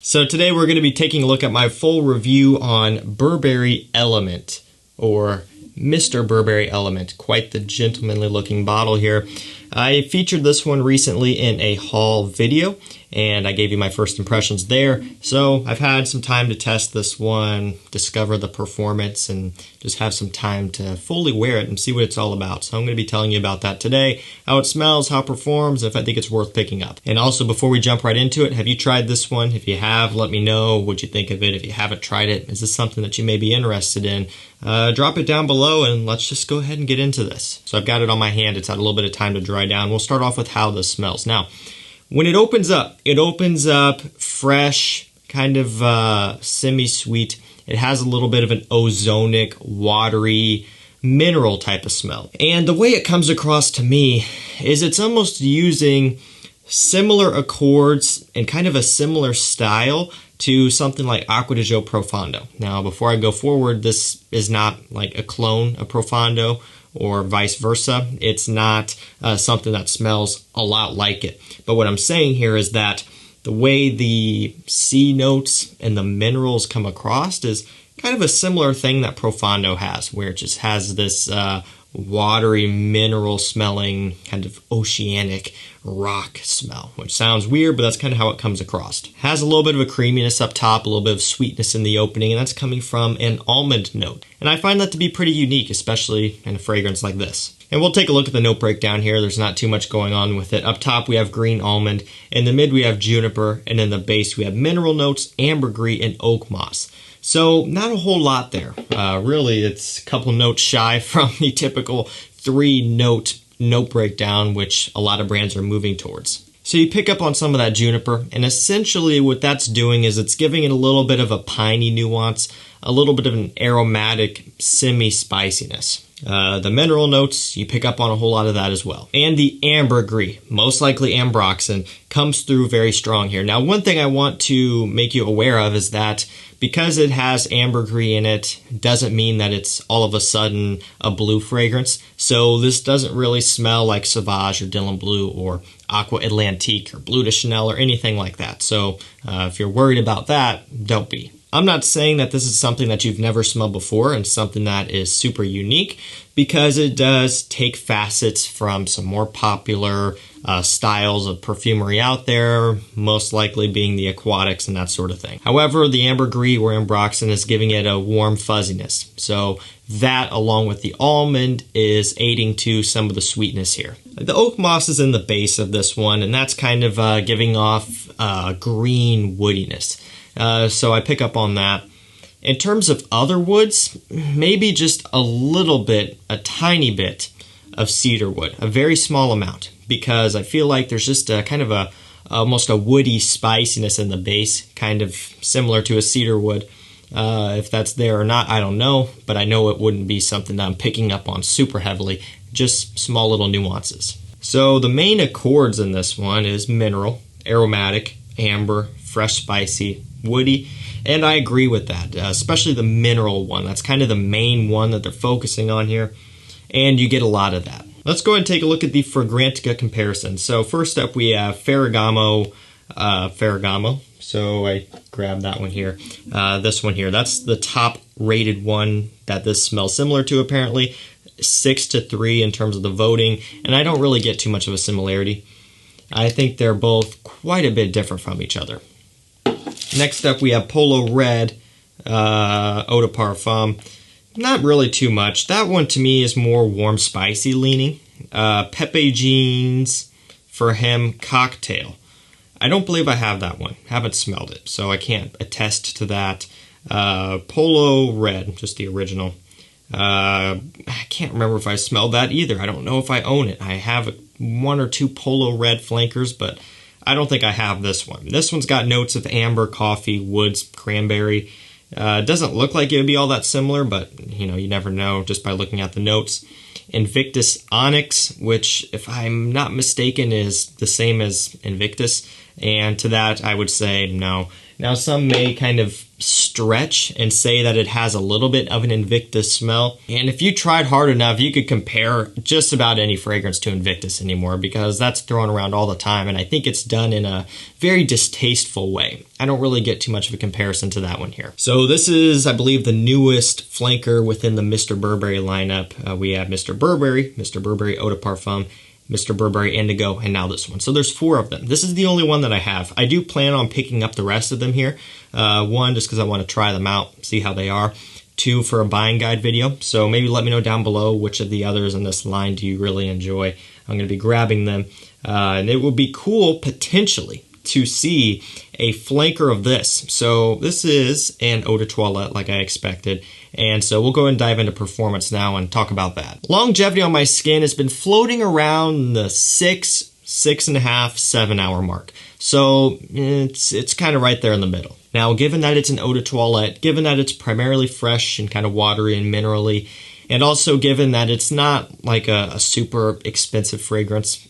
So today we're going to be taking a look at my full review on Burberry Element, or Mr. Burberry Element. Quite the gentlemanly looking bottle here. I featured this one recently in a haul video, and I gave you my first impressions there. So I've had some time to test this one, discover the performance, and just have some time to fully wear it and see what it's all about. So I'm going to be telling you about that today, how it smells, how it performs, if I think it's worth picking up. And also, before we jump right into it, have you tried this one? If you have, let me know what you think of it. If you haven't tried it, is this something that you may be interested in? Drop it down below and let's just go ahead and get into this. So I've got it on my hand. It's had a little bit of time to dry down. We'll start off with how this smells. Now, when it opens up fresh, kind of semi-sweet. It has a little bit of an ozonic, watery, mineral type of smell. And the way it comes across to me is it's almost using similar accords and kind of a similar style to something like Acqua di Gio Profondo. Now, before I go forward, this is not like a clone of Profondo or vice versa. It's not something that smells a lot like it. But what I'm saying here is that the way the C notes and the minerals come across is kind of a similar thing that Profondo has, where it just has this watery, mineral smelling, kind of oceanic rock smell, which sounds weird, but that's kind of how it comes across. Has a little bit of a creaminess up top, a little bit of sweetness in the opening, and that's coming from an almond note. And I find that to be pretty unique, especially in a fragrance like this. And we'll take a look at the note breakdown here. There's not too much going on with it. Up top we have green almond, in the mid we have juniper, and in the base we have mineral notes, ambergris, and oak moss. So not a whole lot there. Really, it's a couple notes shy from the typical 3-note breakdown, which a lot of brands are moving towards. So you pick up on some of that juniper, and essentially what that's doing is it's giving it a little bit of a piney nuance, a little bit of an aromatic semi-spiciness. The mineral notes, you pick up on a whole lot of that as well. And the ambergris, most likely ambroxan, comes through very strong here. Now, one thing I want to make you aware of is that because it has ambergris in it, doesn't mean that it's all of a sudden a blue fragrance. So this doesn't really smell like Sauvage or Dylan Blue or Aqua Atlantique or Bleu de Chanel or anything like that. So if you're worried about that, don't be. I'm not saying that this is something that you've never smelled before and something that is super unique, because it does take facets from some more popular styles of perfumery out there, most likely being the aquatics and that sort of thing. However, the ambergris or ambroxan is giving it a warm fuzziness. So that, along with the almond, is aiding to some of the sweetness here. The oak moss is in the base of this one, and that's kind of giving off green woodiness. So I pick up on that. In terms of other woods, maybe just a little bit, a tiny bit of cedar wood, a very small amount, because I feel like there's just a kind of almost a woody spiciness in the base, kind of similar to a cedar wood. If that's there or not, I don't know, but I know it wouldn't be something that I'm picking up on super heavily, just small little nuances. So the main accords in this one is mineral, aromatic, amber, fresh, spicy, woody, and I agree with that, especially the mineral one. That's kind of the main one that they're focusing on here, and you get a lot of that. Let's go ahead and take a look at the Fragrantica comparison. So first up we have Ferragamo. So I grabbed that one here. This one here, that's the top rated one that this smells similar to, apparently. 6-3 in terms of the voting, and I don't really get too much of a similarity. I think they're both quite a bit different from each other. Next up we have Polo Red, Eau de Parfum. Not really too much. That one to me is more warm, spicy leaning. Pepe Jeans for him Cocktail. I don't believe I have that one. Haven't smelled it, so I can't attest to that. Polo Red, just the original. I can't remember if I smelled that either. I don't know if I own it. I have 1 or 2 Polo Red flankers, but I don't think I have this one. This one's got notes of amber, coffee, woods, cranberry. It doesn't look like it would be all that similar, but you know, you never know just by looking at the notes. Invictus Onyx, which, if I'm not mistaken, is the same as Invictus, and to that I would say no. Now, some may kind of stretch and say that it has a little bit of an Invictus smell. And if you tried hard enough, you could compare just about any fragrance to Invictus anymore, because that's thrown around all the time. And I think it's done in a very distasteful way. I don't really get too much of a comparison to that one here. So this is, I believe, the newest flanker within the Mr. Burberry lineup. We have Mr. Burberry Eau de Parfum, Mr. Burberry Indigo, and now this one. So there's 4 of them. This is the only one that I have. I do plan on picking up the rest of them here. 1, just because I want to try them out, see how they are. 2, for a buying guide video. So maybe let me know down below which of the others in this line do you really enjoy. I'm going to be grabbing them. And it would be cool, potentially, to see a flanker of this. So this is an eau de toilette like I expected. And so we'll go ahead and dive into performance now and talk about that. Longevity on my skin has been floating around the 6.5, 7 hour mark. So it's kind of right there in the middle. Now, given that it's an eau de toilette, given that it's primarily fresh and kind of watery and minerally, and also given that it's not like a super expensive fragrance,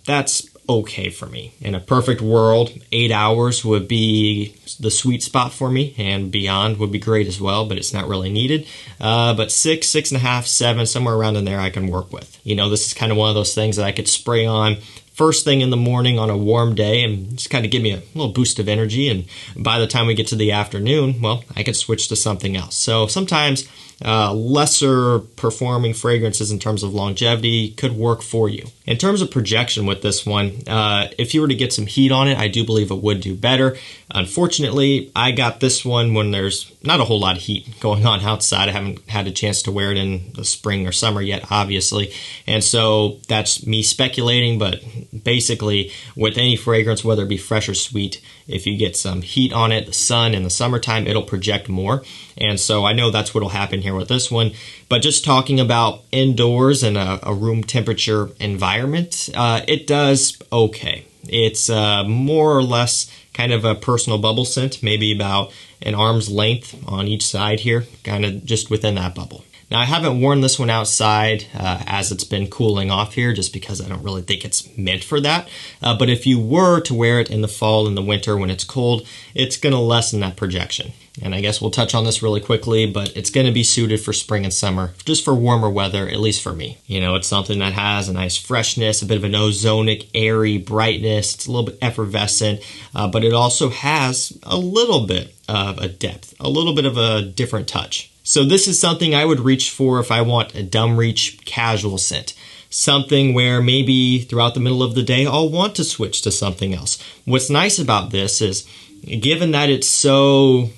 that's okay for me. In a perfect world, 8 hours would be the sweet spot for me, and beyond would be great as well, but it's not really needed. But 6, 6.5, 7, somewhere around in there I can work with. You know, this is kind of one of those things that I could spray on first thing in the morning on a warm day and just kind of give me a little boost of energy, and by the time we get to the afternoon, well, I could switch to something else. So sometimes lesser performing fragrances in terms of longevity could work for you. In terms of projection with this one, if you were to get some heat on it, I do believe it would do better. Unfortunately, I got this one when there's not a whole lot of heat going on outside. I haven't had a chance to wear it in the spring or summer yet, obviously. And so that's me speculating, but basically with any fragrance, whether it be fresh or sweet, if you get some heat on it, the sun in the summertime, it'll project more. And so I know that's what'll happen here with this one. But just talking about indoors in a room temperature environment, it does okay. It's more or less kind of a personal bubble scent, maybe about an arm's length on each side here, kind of just within that bubble. Now, I haven't worn this one outside as it's been cooling off here, just because I don't really think it's meant for that. But if you were to wear it in the fall and the winter when it's cold, it's going to lessen that projection. And I guess we'll touch on this really quickly, but it's going to be suited for spring and summer, just for warmer weather, at least for me. You know, it's something that has a nice freshness, a bit of an ozonic, airy brightness. It's a little bit effervescent, but it also has a little bit of a depth, a little bit of a different touch. So this is something I would reach for if I want a dumb reach casual scent. Something where maybe throughout the middle of the day, I'll want to switch to something else. What's nice about this is, given that it's so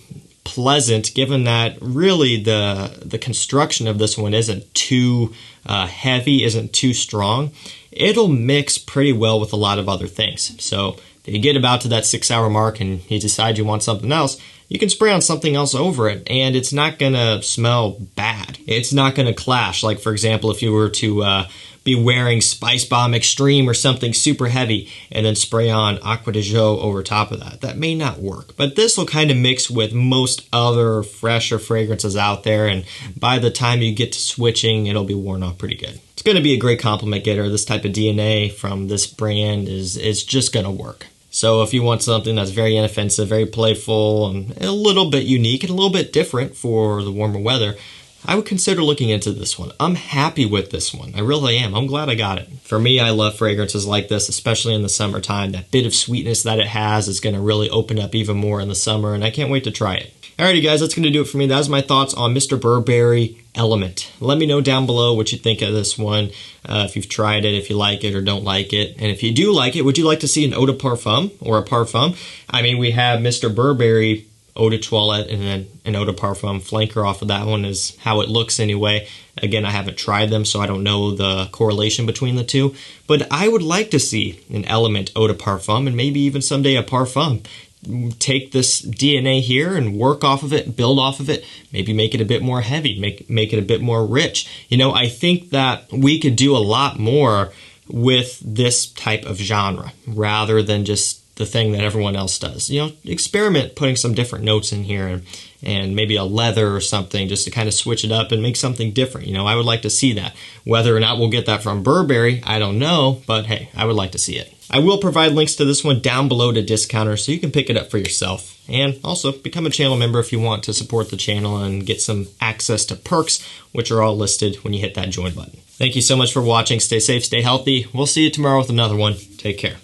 pleasant, given that really the construction of this one isn't too heavy, isn't too strong, it'll mix pretty well with a lot of other things. So if you get about to that 6 hour mark and you decide you want something else, you can spray on something else over it, and it's not going to smell bad. It's not going to clash. Like, for example, if you were to be wearing Spice Bomb Extreme or something super heavy and then spray on Aqua de Jo over top of that, that may not work. But this will kind of mix with most other fresher fragrances out there, and by the time you get to switching, it'll be worn off pretty good. It's going to be a great compliment getter. This type of DNA from this brand is just going to work. So if you want something that's very inoffensive, very playful, and a little bit unique and a little bit different for the warmer weather, I would consider looking into this one. I'm happy with this one. I really am. I'm glad I got it. For me, I love fragrances like this, especially in the summertime. That bit of sweetness that it has is going to really open up even more in the summer, and I can't wait to try it. Alrighty guys, that's going to do it for me. That was my thoughts on Mr. Burberry Element. Let me know down below what you think of this one, if you've tried it, if you like it or don't like it. And if you do like it, would you like to see an eau de parfum or a parfum? I mean, we have Mr. Burberry Eau de Toilette and then an Eau de Parfum flanker off of that one is how it looks anyway. Again, I haven't tried them, so I don't know the correlation between the two. But I would like to see an Element Eau de Parfum and maybe even someday a Parfum. Take this DNA here and work off of it, build off of it, maybe make it a bit more heavy, make it a bit more rich. You know, I think that we could do a lot more with this type of genre rather than just the thing that everyone else does. You know, experiment putting some different notes in here and maybe a leather or something just to kind of switch it up and make something different. You know, I would like to see that. Whether or not we'll get that from Burberry, I don't know, but hey, I would like to see it. I will provide links to this one down below to Discounter so you can pick it up for yourself. And also become a channel member if you want to support the channel and get some access to perks, which are all listed when you hit that join button. Thank you so much for watching. Stay safe, stay healthy. We'll see you tomorrow with another one. Take care.